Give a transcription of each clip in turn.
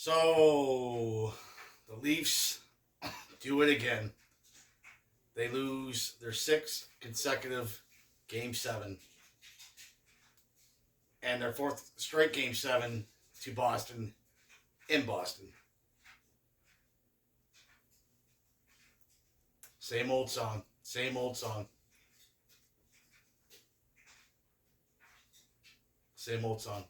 So, the Leafs do it again. They lose their sixth consecutive Game 7. And their fourth straight Game 7 to Boston in Boston. Same old song. Same old song. Same old song.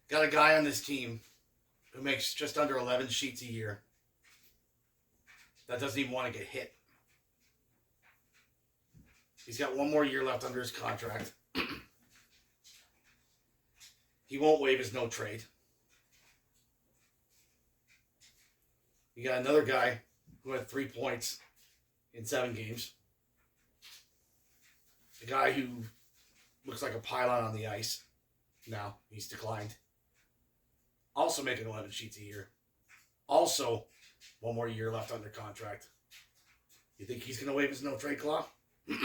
Got a guy on this team who makes just under 11 sheets a year that doesn't even want to get hit. He's got one more year left under his contract. He won't waive his no trade. You got another guy who had 3 points in 7 games. A guy who looks like a pylon on the ice. Now, he's declined. Also making 11 sheets a year. Also, one more year left under contract. You think he's going to waive his no trade clause? And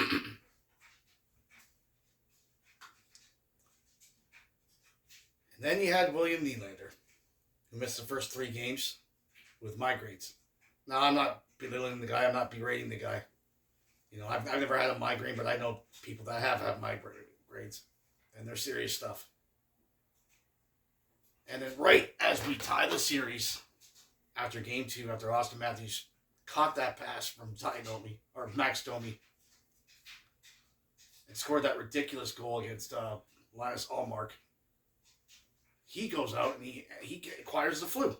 then you had William Nylander, who missed the first 3 games with migraines. Now, I'm not belittling the guy. I'm not berating the guy. You know, I've never had a migraine, but I know people that have had migraines, and they're serious stuff. And then right as we tie the series, after Game 2, after Austin Matthews caught that pass from Max Domi, and scored that ridiculous goal against Linus Ullmark, he goes out and he acquires the flu.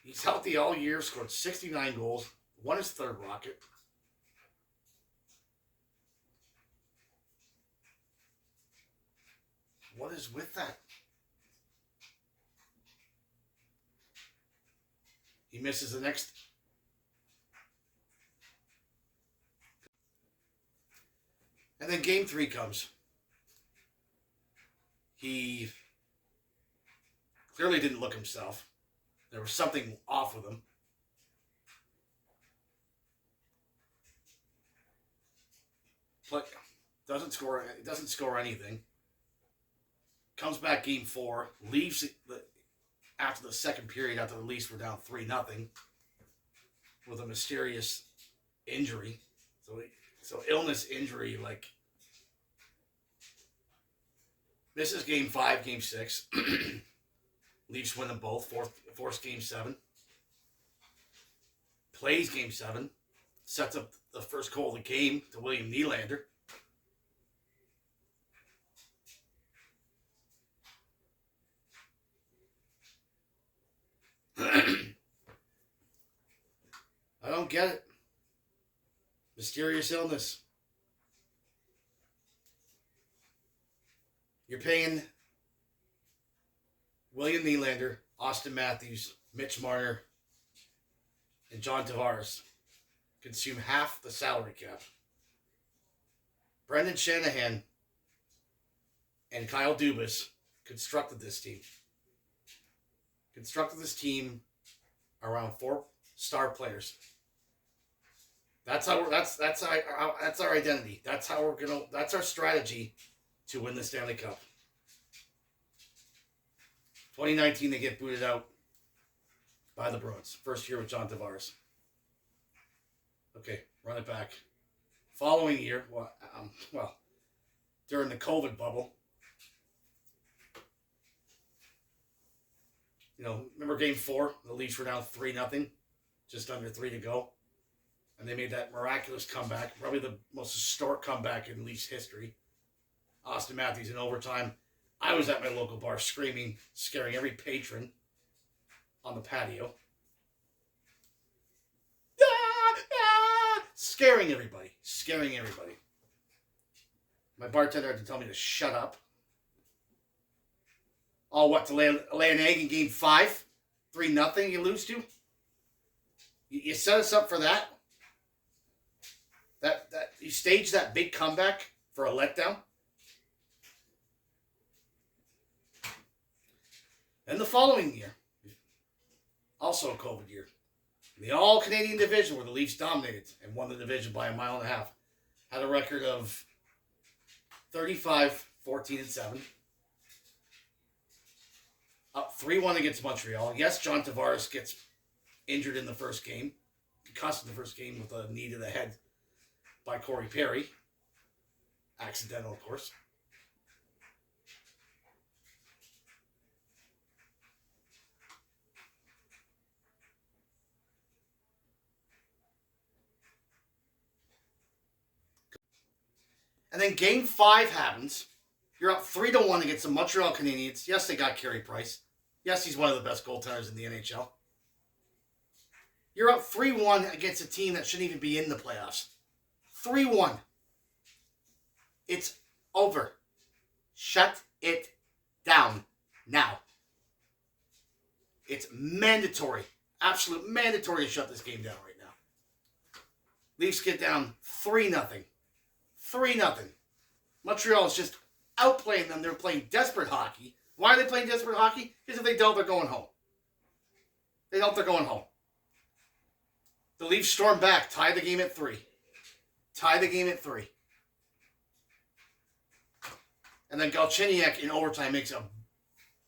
He's healthy all year, scored 69 goals, won his 3rd Rocket. What is with that? He misses the next. And then Game 3 comes. He clearly didn't look himself. There was something off with him. But doesn't score anything. Comes back Game 4, leaves after the second period, after the Leafs were down 3-0 with a mysterious injury. So illness, injury, misses Game 5, Game 6. Leafs win them both, force Game 7. Plays Game 7. Sets up the first goal of the game to William Nylander. I don't get it. Mysterious illness. You're paying William Nylander, Austin Matthews, Mitch Marner, and John Tavares consume half the salary cap. Brendan Shanahan and Kyle Dubas constructed this team around 4 star players. That's our identity. That's our strategy to win the Stanley Cup. 2019, they get booted out by the Bruins. First year with John Tavares. Okay, run it back. Following year, during the COVID bubble, remember Game 4? The Leafs were down 3-0, just under 3 to go. And they made that miraculous comeback, probably the most historic comeback in Leafs history. Austin Matthews in overtime. I was at my local bar screaming, scaring every patron on the patio. Scaring everybody. My bartender had to tell me to shut up. Oh, what, to lay an egg in Game 5? 3-0 you lose to? You set us up for that? That you staged that big comeback for a letdown? And the following year, also a COVID year, in the All-Canadian division where the Leafs dominated and won the division by 1.5 miles, had a record of 35, 14-7. Up 3-1 against Montreal. Yes, John Tavares gets injured in the first game. Concussed in the first game with a knee to the head by Corey Perry. Accidental, of course. And then Game 5 happens. You're up 3-1 against the Montreal Canadiens. Yes, they got Carey Price. Yes, he's one of the best goaltenders in the NHL. You're up 3-1 against a team that shouldn't even be in the playoffs. 3-1. It's over. Shut it down now. It's mandatory. Absolute mandatory to shut this game down right now. Leafs get down 3-0. 3-0. Montreal is just outplaying them. They're playing desperate hockey. Why are they playing desperate hockey? Because if they don't, they're going home. They don't, they're going home. The Leafs storm back, tie the game at 3. Tie the game at 3. And then Galchenyuk in overtime makes a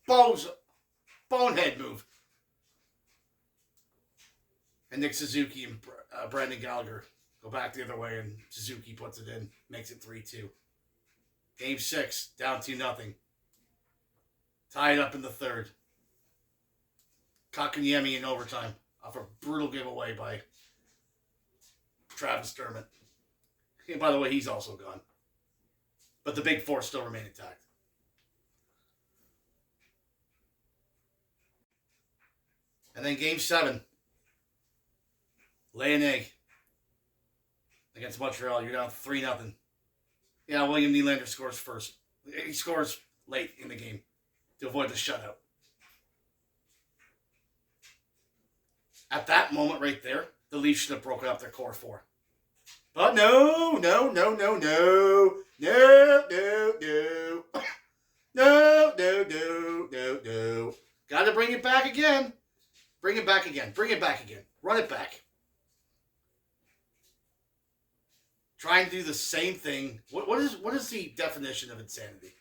bonehead move. And Nick Suzuki and Brendan Gallagher go back the other way, and Suzuki puts it in, makes it 3-2. Game 6, down 2-0. Tied up in the third. Kotkaniemi in overtime off a brutal giveaway by Travis Dermott. And by the way, he's also gone. But the big four still remain intact. And then Game 7. Lay an egg against Montreal. You're down 3-0. Yeah, William Nylander scores first. He scores late in the game to avoid the shutout. At that moment right there, the Leafs should have broken up their core 4. But no. Got to bring it back again. Bring it back again. Run it back. Trying to do the same thing. What is the definition of insanity?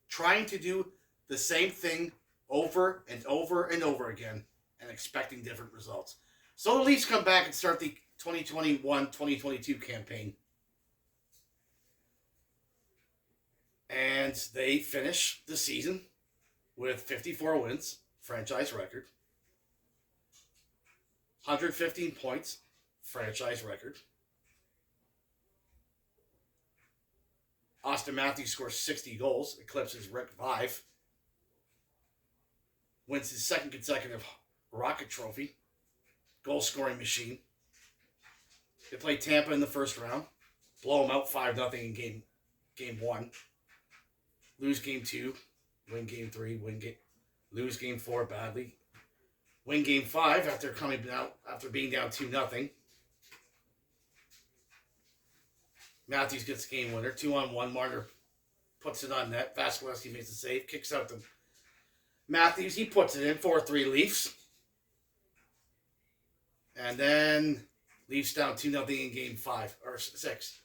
Trying to do the same thing over and over and over again and expecting different results. So the Leafs come back and start the 2021-2022 campaign. And they finish the season with 54 wins, franchise record. 115 points, franchise record. Austin Matthews scores 60 goals, eclipses Rick Vive. Wins his second consecutive Rocket Trophy. Goal-scoring machine. They play Tampa in the first round. Blow them out 5-0 in game 1. Lose game 2. Win game 3. Lose game 4 badly. Win game 5 after being down 2-0. Matthews gets the game winner. 2-on-1. Marner puts it on net. Vasilevsky makes the save. Kicks out to Matthews. He puts it in. 4-3 Leafs. And then Leafs down 2-0 in game 5 or 6.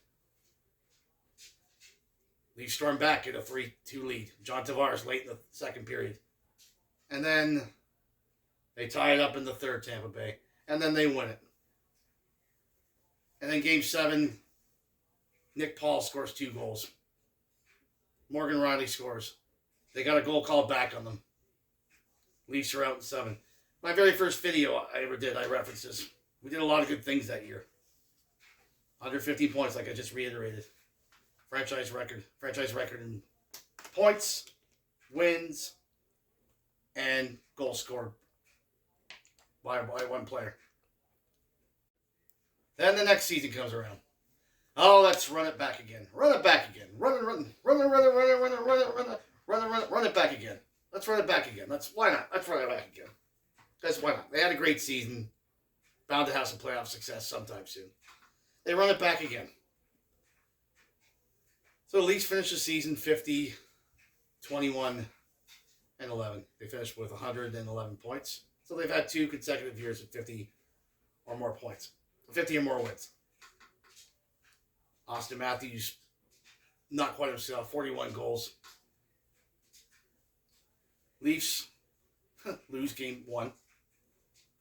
Leafs storm back at a 3-2 lead. John Tavares late in the second period. And then they tie it up in the third, Tampa Bay. And then they win it. And then game 7, Nick Paul scores 2 goals. Morgan Riley scores. They got a goal called back on them. Leafs are out in 7. My very first video I ever did, I referenced this. We did a lot of good things that year. 115 points, like I just reiterated. Franchise record in points, wins, and goals scored by one player. Then the next season comes around. Oh, let's run it back again. Run it back again. Run it back again. Let's run it back again. Why not? Let's run it back again. Why not? They had a great season. Bound to have some playoff success sometime soon. They run it back again. So the Leafs finish the season 50, 21, and 11. They finished with 111 points. So they've had 2 consecutive years of 50 or more points. 50 or more wins. Austin Matthews not quite himself. 41 goals. Leafs lose game 1.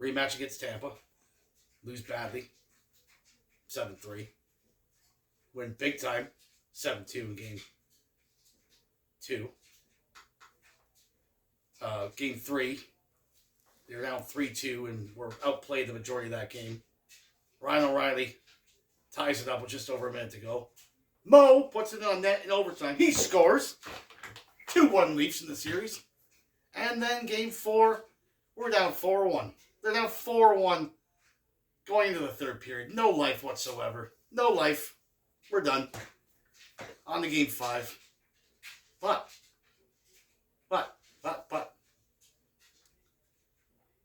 Rematch against Tampa. Lose badly. 7-3. Win big time. 7-2 in game 2. Game 3. They're down 3-2 and were outplayed the majority of that game. Ryan O'Reilly ties it up with just over a minute to go. Mo puts it on net in overtime. He scores. 2-1 Leafs in the series. And then game 4, we're down 4-1. They're down 4-1 going into the third period. No life whatsoever. No life. We're done. On to game 5. But.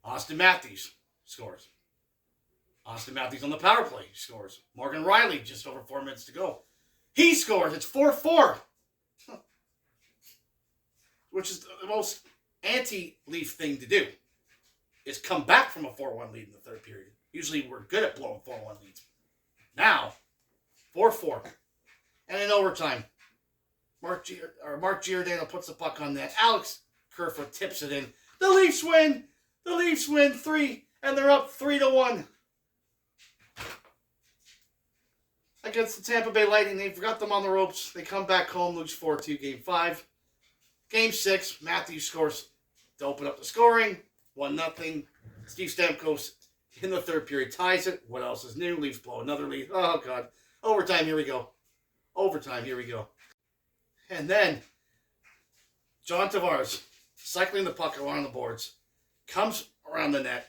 Austin Matthews scores. Austin Matthews on the power play scores. Morgan Riley, just over 4 minutes to go. He scores. It's 4-4. Which is the most anti-Leaf thing to do. Is come back from a 4-1 lead in the third period. Usually we're good at blowing 4-1 leads. Now, 4-4. And in overtime, Mark Giordano puts the puck on net. Alex Kerfoot tips it in. The Leafs win. The Leafs win 3, and they're up 3-1 against the Tampa Bay Lightning. They forgot them on the ropes. They come back home, lose 4-2 game 5. Game 6, Matthews scores to open up the scoring. 1-0. Steve Stamkos in the third period ties it. What else is new? Leafs blow another lead. Oh, God. Overtime, here we go. And then, John Tavares, cycling the puck around the boards, comes around the net,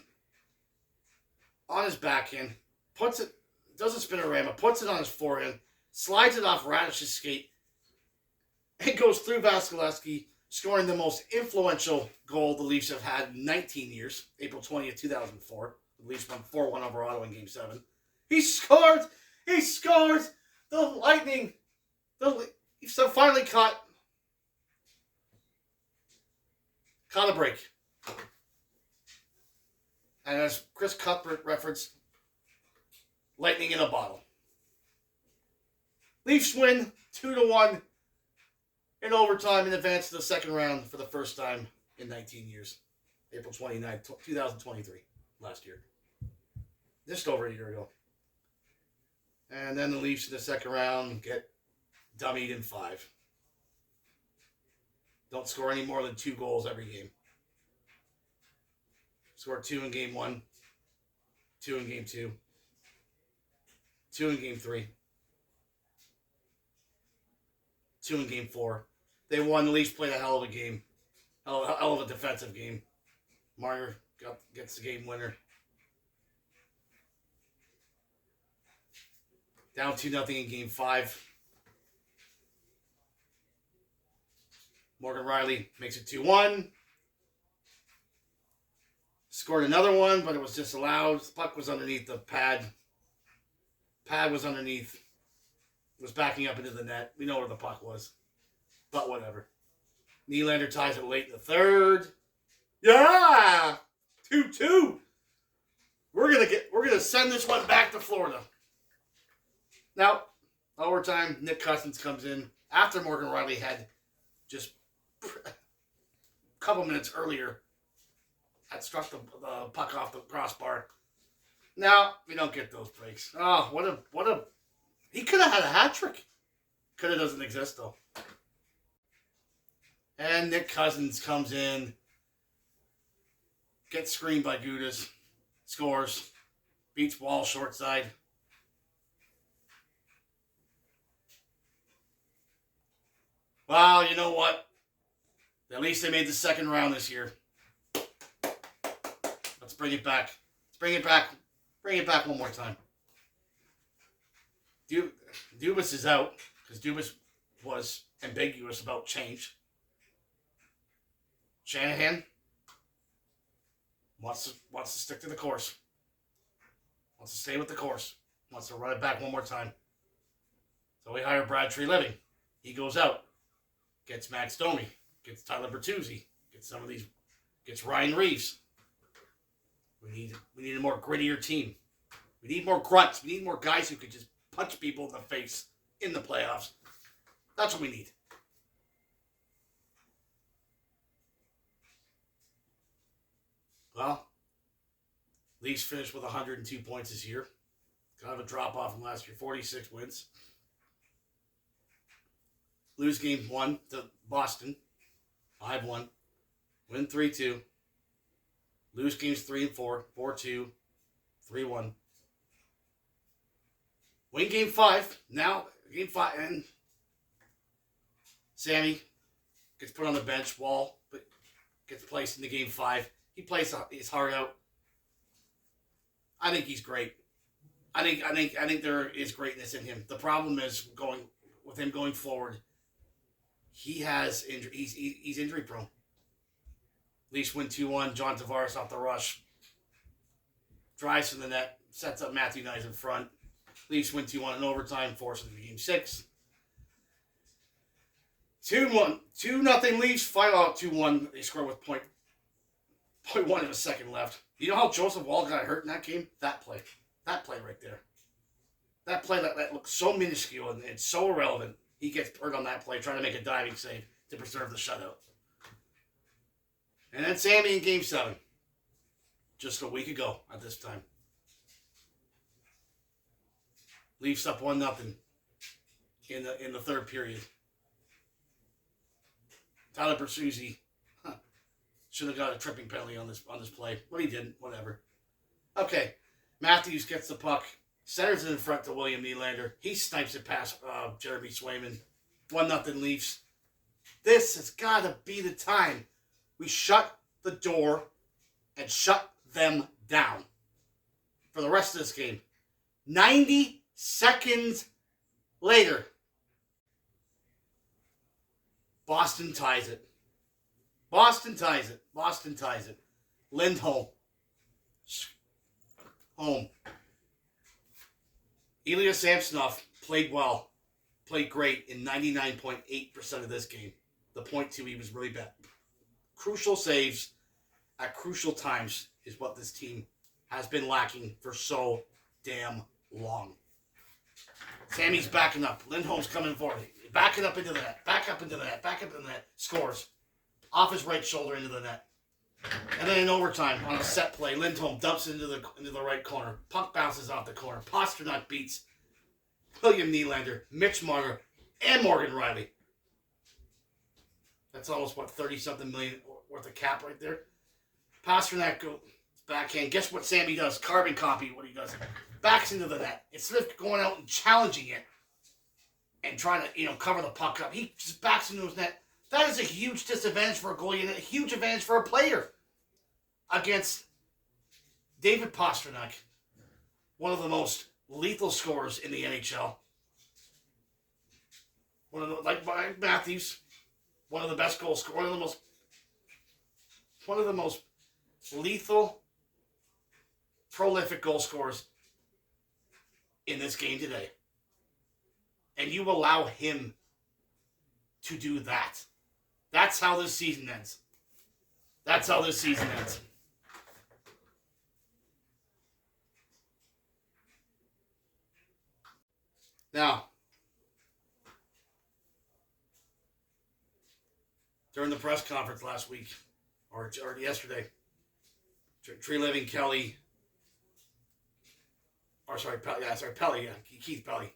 on his backhand, puts it, does a spinorama, puts it on his forehand, slides it off Radish's skate, and goes through Vasilevsky, scoring the most influential goal the Leafs have had in 19 years, April 20th, 2004. The Leafs won 4-1 over Ottawa in Game 7. He scored! The Lightning, the Leafs have finally caught a break. And as Chris Cuthbert referenced, lightning in a bottle. Leafs win 2-1 in overtime in advance to the second round for the first time in 19 years. April 29, 2023, last year. Just over a year ago. And then the Leafs in the second round get dummied in 5. Don't score any more than 2 goals every game. Scored 2 in game 1, 2 in game 2, 2 in game 3, 2 in game 4. They won. The Leafs played a hell of a game. Hell of a defensive game. Marner gets the game winner. Down 2-0 in game 5. Morgan Riley makes it 2-1. Scored another one, but it was disallowed. The puck was underneath the pad. Pad was underneath. It was backing up into the net. We know where the puck was. But whatever. Nylander ties it late in the third. Yeah! 2-2. We're gonna send this one back to Florida. Now, overtime, Nick Cousins comes in after Morgan Riley had just a couple minutes earlier had struck the puck off the crossbar. Now, we don't get those breaks. Oh, what a... He could have had a hat trick. Could have doesn't exist, though. And Nick Cousins comes in, gets screened by Gudas, scores, beats Wall short side. Well, you know what? At least they made the second round this year. Let's bring it back. Bring it back one more time. Dubas is out because Dubas was ambiguous about change. Shanahan wants to stick to the course. Wants to stay with the course. Wants to run it back one more time. So we hire Brad Treliving. He goes out. Gets Max Domi. Gets Tyler Bertuzzi. Gets Ryan Reeves. We need a more grittier team. We need more grunts. We need more guys who could just punch people in the face in the playoffs. That's what we need. Well, Leafs finished with 102 points this year. Kind of a drop-off from last year. 46 wins. Lose game 1 to Boston. 5-1. Win 3-2. Lose games 3 and 4. 4-2. 3-1. Win game 5. Now, game 5. And Sammy gets put on the bench. Wall gets placed into game 5. He plays his heart out. I think he's great. I think there is greatness in him. The problem is with him going forward. He has injury. He's injury prone. Leafs win 2-1. John Tavares off the rush. Drives from the net. Sets up Matthew Knies in front. Leafs win 2-1 in overtime. Forces the game 6. 2-1. 2-0 Leafs. Final out 2-1. They score with .1 of a second left. You know how Joseph Wall got hurt in that game? That play. That play right there. That play that looks so minuscule and it's so irrelevant. He gets hurt on that play trying to make a diving save to preserve the shutout. And then Sammy in game 7. Just a week ago at this time. Leafs up 1-0 in the third period. Tyler Bertuzzi should have got a tripping penalty on this play, but he didn't. Whatever. Okay, Matthews gets the puck, centers it in front to William Nylander. He snipes it past Jeremy Swayman. 1-0 Leafs. This has got to be the time we shut the door and shut them down for the rest of this game. 90 seconds later, Boston ties it. Boston ties it. Lindholm. Home. Ilya Samsonov played well. Played great in 99.8% of this game. The .2, he was really bad. Crucial saves at crucial times is what this team has been lacking for so damn long. Sammy's backing up. Lindholm's coming forward. Backing up into the net. Back up into the net. Scores. Off his right shoulder into the net. And then in overtime, on a set play, Lindholm dumps it into the right corner. Puck bounces off the corner. Pasternak beats William Nylander, Mitch Marner, and Morgan Riley. That's almost, 30-something million worth of cap right there. Pasternak goes backhand. Guess what Sammy does? Carbon copy what he does. Backs into the net. Instead of going out and challenging it and trying to, cover the puck up, he just backs into his net. That is a huge disadvantage for a goalie and a huge advantage for a player against David Pasternak, one of the most lethal scorers in the NHL. Like Matthews, one of the best goal scorers, one of the most lethal, prolific goal scorers in this game today. And you allow him to do that. That's how this season ends. Now, during the press conference last week, or yesterday, Treliving Kelly, Pelly, Keith Pelly.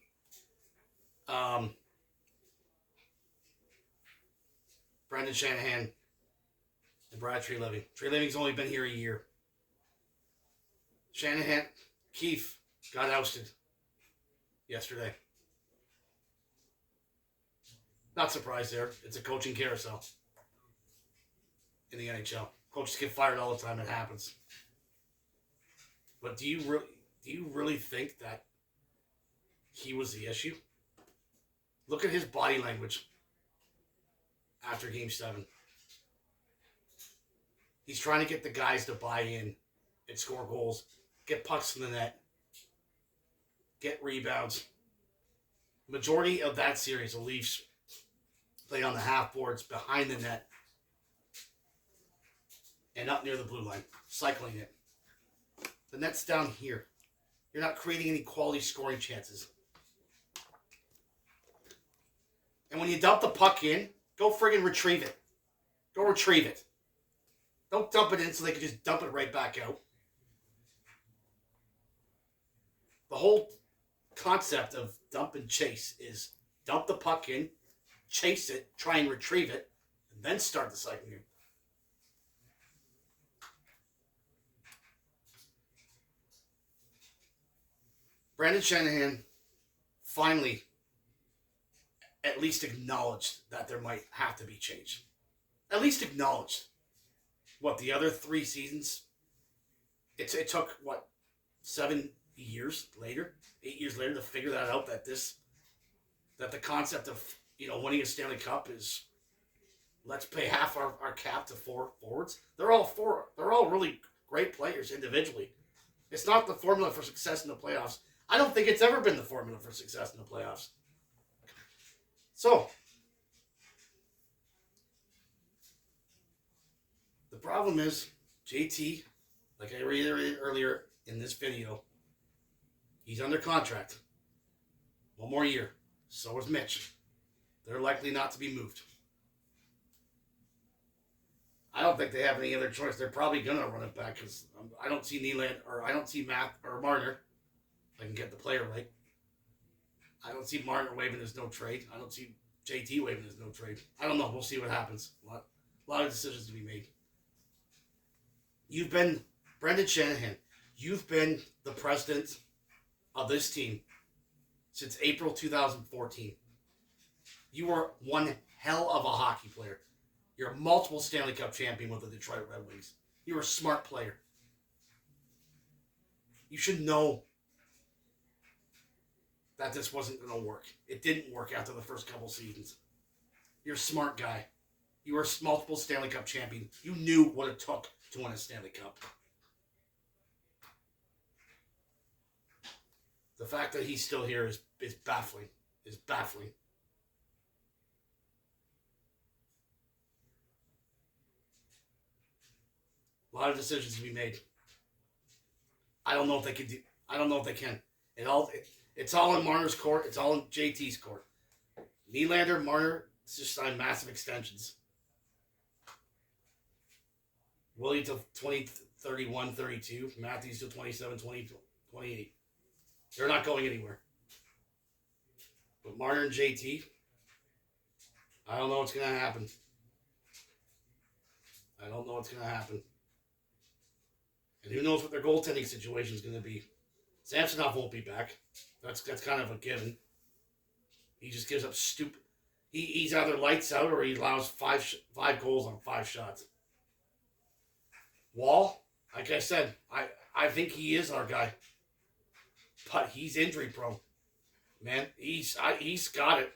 Brendan Shanahan and Brad Treliving. Treliving's only been here a year. Keith got ousted yesterday. Not surprised there. It's a coaching carousel in the NHL. Coaches get fired all the time. It happens. But do you really think that he was the issue? Look at his body language after Game 7. He's trying to get the guys to buy in and score goals, get pucks in the net, get rebounds. Majority of that series, the Leafs played on the half boards behind the net and up near the blue line, cycling it. The net's down here. You're not creating any quality scoring chances. And when you dump the puck in, go friggin' retrieve it. Go retrieve it. Don't dump it in so they can just dump it right back out. The whole concept of dump and chase is dump the puck in, chase it, try and retrieve it, and then start the second game. Brendan Shanahan finally at least acknowledged that there might have to be change. At least acknowledged. What, the other 3 seasons? It took, 7 years later? 8 years later to figure that out, that the concept of, winning a Stanley Cup is, let's pay half our cap to 4 forwards. They're all really great players individually. It's not the formula for success in the playoffs. I don't think it's ever been the formula for success in the playoffs. So, the problem is, JT, like I reiterated earlier in this video, he's under contract. 1 more year. So is Mitch. They're likely not to be moved. I don't think they have any other choice. They're probably going to run it back because I don't see Nylander, or I don't see Matt or Marner. If I can get the player right. I don't see Marner waving his no trade. I don't see JT waving his no trade. I don't know. We'll see what happens. A lot of decisions to be made. You've been Brendan Shanahan. You've been the president of this team since April 2014. You were one hell of a hockey player. You're a multiple Stanley Cup champion with the Detroit Red Wings. You're a smart player. You should know that this wasn't going to work. It didn't work after the first couple seasons. You're a smart guy. You were a multiple Stanley Cup champion. You knew what it took to win a Stanley Cup. The fact that he's still here is baffling. Is baffling. A lot of decisions to be made. I don't know if they can. I don't know if they can. It's all in Marner's court. It's all in JT's court. Nylander, Marner just signed massive extensions. Willie till 2031, 32. Matthews till 27, 20, 28. They're not going anywhere. But Marner and JT, I don't know what's going to happen. I don't know what's going to happen. And who knows what their goaltending situation is going to be. Samsonov won't be back. That's kind of a given. He just gives up stupid. He's either lights out or he allows five goals on 5 shots. Wall, like I said, I think he is our guy. But he's injury prone. Man, he's got it.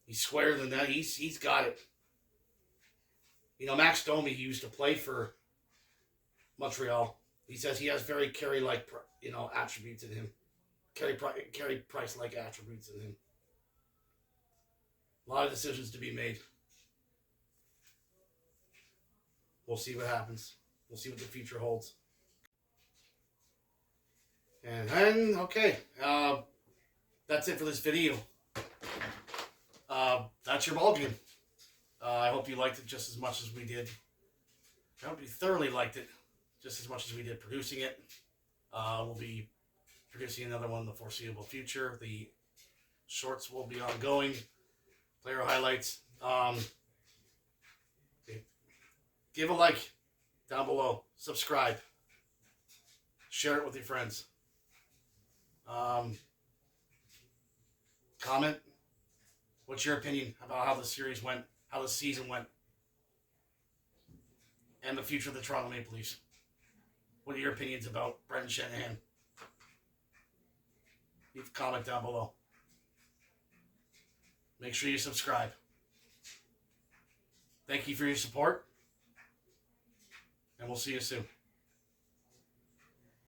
He's squarer than that. He's got it. Max Domi, he used to play for Montreal. He says he has very Carey-like, attributes in him. Carey Price-like attributes in him. A lot of decisions to be made. We'll see what happens. We'll see what the future holds. And then, okay, that's it for this video. That's your ball game. I hope you liked it just as much as we did. I hope you thoroughly liked it just as much as we did producing it. We'll be producing another one in the foreseeable future. The shorts will be ongoing. Player highlights. Give a like down below. Subscribe. Share it with your friends. Comment. What's your opinion about how the series went, how the season went, and the future of the Toronto Maple Leafs? What are your opinions about Brendan Shanahan? Leave a comment down below. Make sure you subscribe. Thank you for your support, and we'll see you soon.